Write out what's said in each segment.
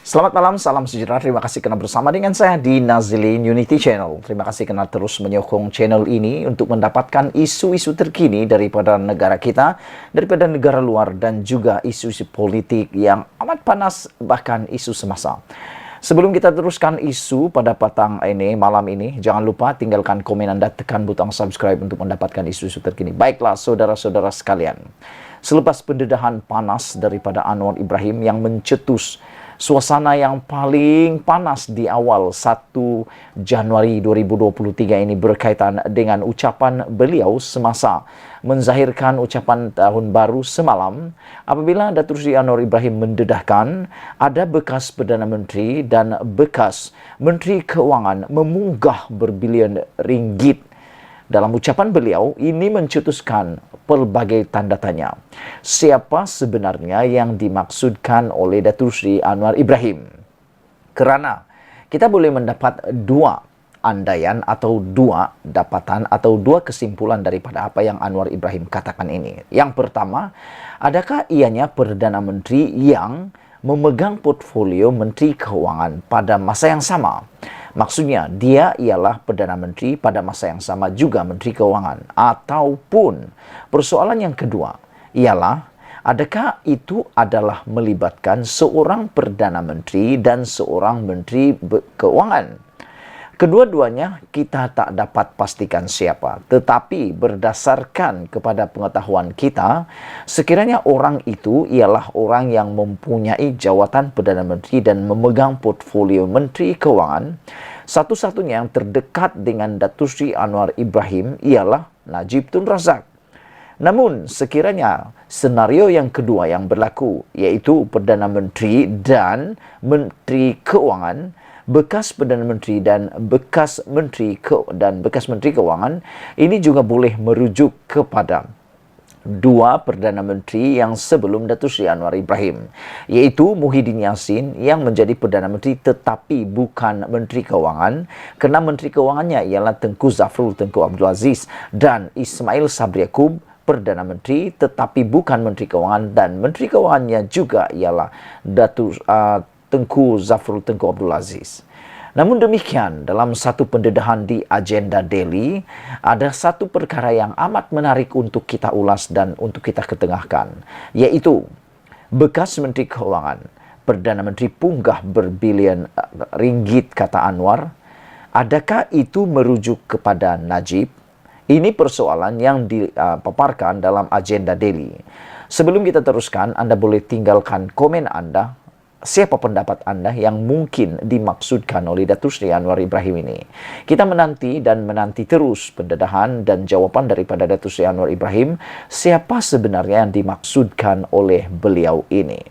Selamat malam, salam sejahtera. Terima kasih karena bersama dengan saya di Nazilin Unity Channel. Terima kasih karena terus menyokong channel ini untuk mendapatkan isu-isu terkini daripada negara kita, daripada negara luar, dan juga isu-isu politik yang amat panas, bahkan isu semasa. Sebelum kita teruskan isu pada malam ini, jangan lupa tinggalkan komen Anda, tekan butang subscribe untuk mendapatkan isu-isu terkini. Baiklah, saudara-saudara sekalian. Selepas pendedahan panas daripada Anwar Ibrahim yang mencetus suasana yang paling panas di awal 1 Januari 2023 ini berkaitan dengan ucapan beliau semasa menzahirkan ucapan tahun baru semalam, apabila Datuk Seri Anwar Ibrahim mendedahkan ada bekas Perdana Menteri dan bekas Menteri Keuangan memunggah berbilion ringgit. Dalam ucapan beliau, ini mencetuskan pelbagai tanda tanya. Siapa sebenarnya yang dimaksudkan oleh Datuk Seri Anwar Ibrahim? Kerana kita boleh mendapat dua andaian atau dua dapatan atau dua kesimpulan daripada apa yang Anwar Ibrahim katakan ini. Yang pertama, adakah ianya Perdana Menteri yang memegang portfolio Menteri Keuangan pada masa yang sama? Maksudnya, dia ialah Perdana Menteri pada masa yang sama juga Menteri Keuangan. Ataupun persoalan yang kedua ialah, adakah itu adalah melibatkan seorang Perdana Menteri dan seorang Menteri Keuangan? Kedua-duanya kita tak dapat pastikan siapa. Tetapi berdasarkan kepada pengetahuan kita, sekiranya orang itu ialah orang yang mempunyai jawatan Perdana Menteri dan memegang portfolio Menteri Keuangan, satu-satunya yang terdekat dengan Datuk Seri Anwar Ibrahim ialah Najib Tun Razak. Namun, sekiranya senario yang kedua yang berlaku, iaitu Perdana Menteri dan Menteri Keuangan, bekas Perdana Menteri dan bekas Menteri Keuangan, ini juga boleh merujuk kepada dua Perdana Menteri yang sebelum Datuk Seri Anwar Ibrahim, iaitu Muhyiddin Yassin yang menjadi Perdana Menteri tetapi bukan Menteri Keuangan, kerana Menteri Keuangannya ialah Tengku Zafrul Tengku Abdul Aziz, dan Ismail Sabri Yaakob, Perdana Menteri tetapi bukan Menteri Keuangan, dan Menteri Keuangannya juga ialah Tengku Zafrul Tengku Abdul Aziz. Namun demikian, dalam satu pendedahan di Agenda Daily, ada satu perkara yang amat menarik untuk kita ulas dan untuk kita ketengahkan, iaitu bekas Menteri Keuangan, Perdana Menteri punggah berbilion ringgit, kata Anwar. Adakah itu merujuk kepada Najib? Ini persoalan yang dipaparkan dalam Agenda Daily. Sebelum kita teruskan, Anda boleh tinggalkan komen Anda. Siapa pendapat Anda yang mungkin dimaksudkan oleh Datuk Seri Anwar Ibrahim ini? Kita menanti terus pendedahan dan jawapan daripada Datuk Seri Anwar Ibrahim, siapa sebenarnya yang dimaksudkan oleh beliau ini.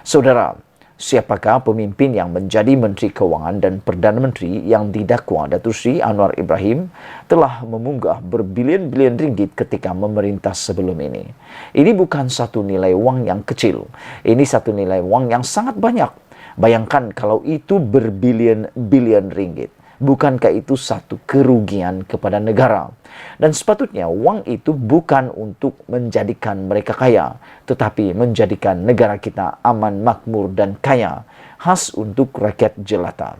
Saudara, siapakah pemimpin yang menjadi Menteri Keuangan dan Perdana Menteri yang didakwa Datuk Seri Anwar Ibrahim telah memunggah berbilion-bilion ringgit ketika memerintah sebelum ini? Ini bukan satu nilai wang yang kecil. Ini satu nilai wang yang sangat banyak. Bayangkan kalau itu berbilion-bilion ringgit. Bukankah itu satu kerugian kepada negara? Dan sepatutnya wang itu bukan untuk menjadikan mereka kaya, tetapi menjadikan negara kita aman, makmur dan kaya, khas untuk rakyat jelata.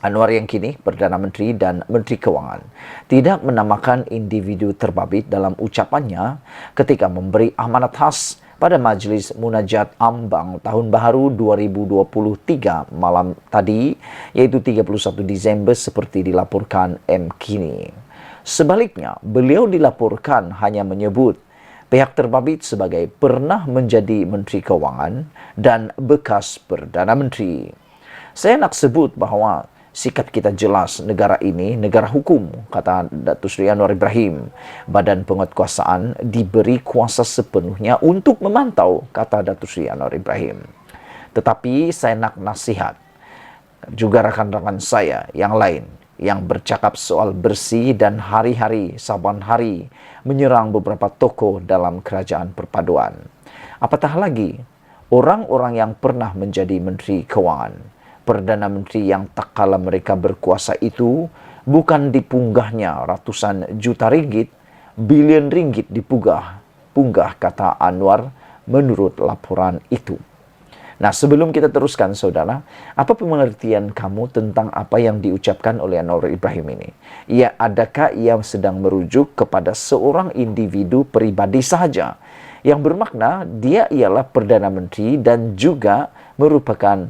Anwar yang kini Perdana Menteri dan Menteri Keuangan tidak menamakan individu terbabit dalam ucapannya ketika memberi amanat khas pada Majlis Munajat Ambang Tahun Baharu 2023 malam tadi, iaitu 31 Disember seperti dilaporkan MKini. Sebaliknya, beliau dilaporkan hanya menyebut pihak terbabit sebagai pernah menjadi Menteri Keuangan dan bekas Perdana Menteri. Saya nak sebut bahawa sikap kita jelas, negara ini negara hukum, kata Datuk Seri Anwar Ibrahim. Badan penguatkuasaan diberi kuasa sepenuhnya untuk memantau, kata Datuk Seri Anwar Ibrahim. Tetapi saya nak nasihat juga rakan-rakan saya yang lain yang bercakap soal bersih dan hari-hari saban hari menyerang beberapa tokoh dalam kerajaan perpaduan. Apatah lagi orang-orang yang pernah menjadi Menteri Keuangan, Perdana Menteri yang tak kala mereka berkuasa itu bukan dipunggahnya ratusan juta ringgit, bilion ringgit dipunggah, kata Anwar menurut laporan itu. Nah, sebelum kita teruskan, saudara, apa pengertian kamu tentang apa yang diucapkan oleh Anwar Ibrahim ini? Ya, adakah ia sedang merujuk kepada seorang individu pribadi saja, yang bermakna dia ialah Perdana Menteri dan juga merupakan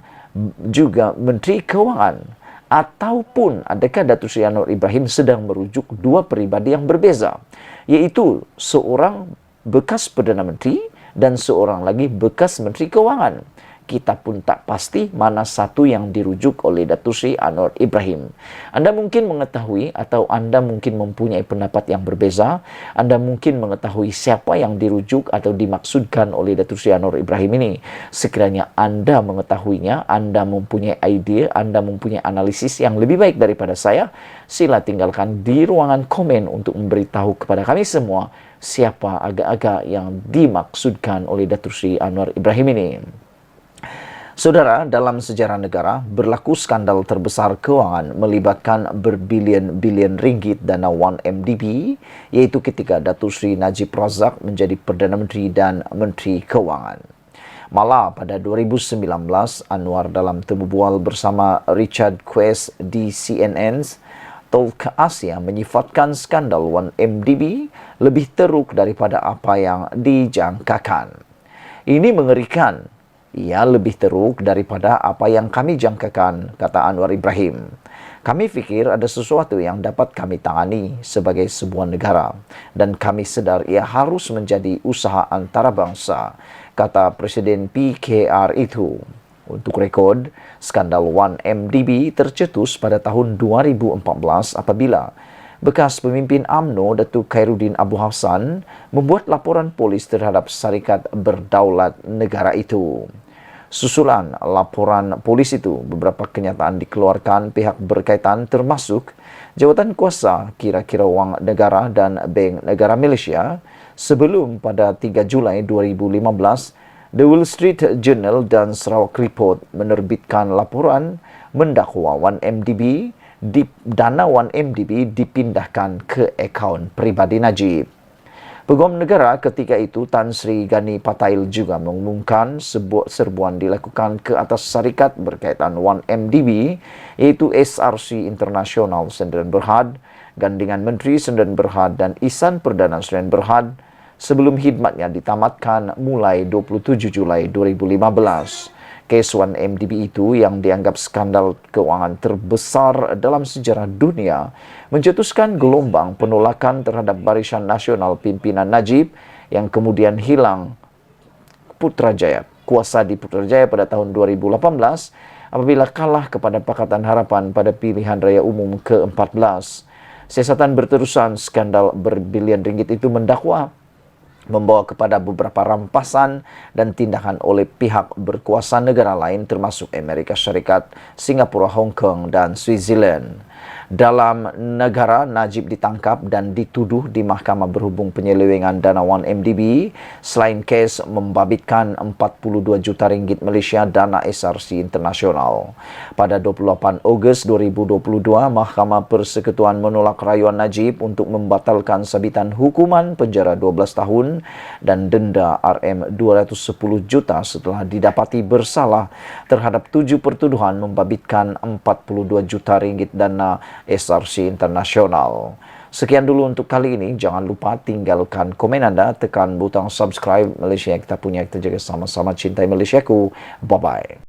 juga Menteri Keuangan? Ataupun adakah Datuk Seri Anwar Ibrahim sedang merujuk dua pribadi yang berbeza, yaitu seorang bekas Perdana Menteri dan seorang lagi bekas Menteri Keuangan? Kita pun tak pasti mana satu yang dirujuk oleh Datuk Seri Anwar Ibrahim. Anda mungkin mengetahui atau Anda mungkin mempunyai pendapat yang berbeza. Anda mungkin mengetahui siapa yang dirujuk atau dimaksudkan oleh Datuk Seri Anwar Ibrahim ini. Sekiranya Anda mengetahuinya, Anda mempunyai idea, Anda mempunyai analisis yang lebih baik daripada saya, sila tinggalkan di ruangan komen untuk memberitahu kepada kami semua siapa agak-agak yang dimaksudkan oleh Datuk Seri Anwar Ibrahim ini. Saudara, dalam sejarah negara, berlaku skandal terbesar keuangan melibatkan berbilion-bilion ringgit dana 1MDB, yaitu ketika Datuk Seri Najib Razak menjadi Perdana Menteri dan Menteri Keuangan. Malah pada 2019, Anwar dalam temu bual bersama Richard Quest di CNN Talk Asia menyifatkan skandal 1MDB lebih teruk daripada apa yang dijangkakan. Ini mengerikan. Ia lebih teruk daripada apa yang kami jangkakan, kata Anwar Ibrahim. Kami fikir ada sesuatu yang dapat kami tangani sebagai sebuah negara, dan kami sedar ia harus menjadi usaha antarabangsa, kata Presiden PKR itu. Untuk rekod, skandal 1MDB tercetus pada tahun 2014 apabila bekas pemimpin UMNO Datuk Khairuddin Abu Hassan membuat laporan polis terhadap syarikat berdaulat negara itu. Susulan laporan polis itu, beberapa kenyataan dikeluarkan pihak berkaitan termasuk jawatan kuasa kira-kira wang negara dan Bank Negara Malaysia sebelum pada 3 Julai 2015, The Wall Street Journal dan Sarawak Report menerbitkan laporan mendakwa 1MDB dana 1MDB dipindahkan ke akaun pribadi Najib. Peguam negara ketika itu Tan Sri Gani Patail juga mengumumkan serbuan dilakukan ke atas syarikat berkaitan 1MDB, yaitu SRC International Sdn Bhd, Gandingan Menteri Sdn Bhd dan Ihsan Perdana Sdn Bhd sebelum khidmatnya ditamatkan mulai 27 Julai 2015. Kes 1MDB itu yang dianggap skandal keuangan terbesar dalam sejarah dunia mencetuskan gelombang penolakan terhadap Barisan Nasional Pimpinan Najib yang kemudian hilang Putrajaya. Kuasa di Putrajaya pada tahun 2018 apabila kalah kepada Pakatan Harapan pada pilihan raya umum ke-14. Siasatan berterusan skandal berbilion ringgit itu membawa kepada beberapa rampasan dan tindakan oleh pihak berkuasa negara lain termasuk Amerika Syarikat, Singapura, Hong Kong dan Switzerland. Dalam negara, Najib ditangkap dan dituduh di Mahkamah berhubung penyelewengan dana 1MDB selain kes membabitkan 42 juta ringgit Malaysia dana SRC Internasional. Pada 28 Ogos 2022, Mahkamah Persekutuan menolak rayuan Najib untuk membatalkan sabitan hukuman penjara 12 tahun dan denda RM210 juta setelah didapati bersalah terhadap 7 pertuduhan membabitkan 42 juta ringgit dana SRC Internasional. Sekian dulu untuk kali ini. Jangan lupa tinggalkan komen anda, tekan butang subscribe. Malaysia yang kita punya, kita jaga sama-sama, cintai Malaysiaku. Bye-bye.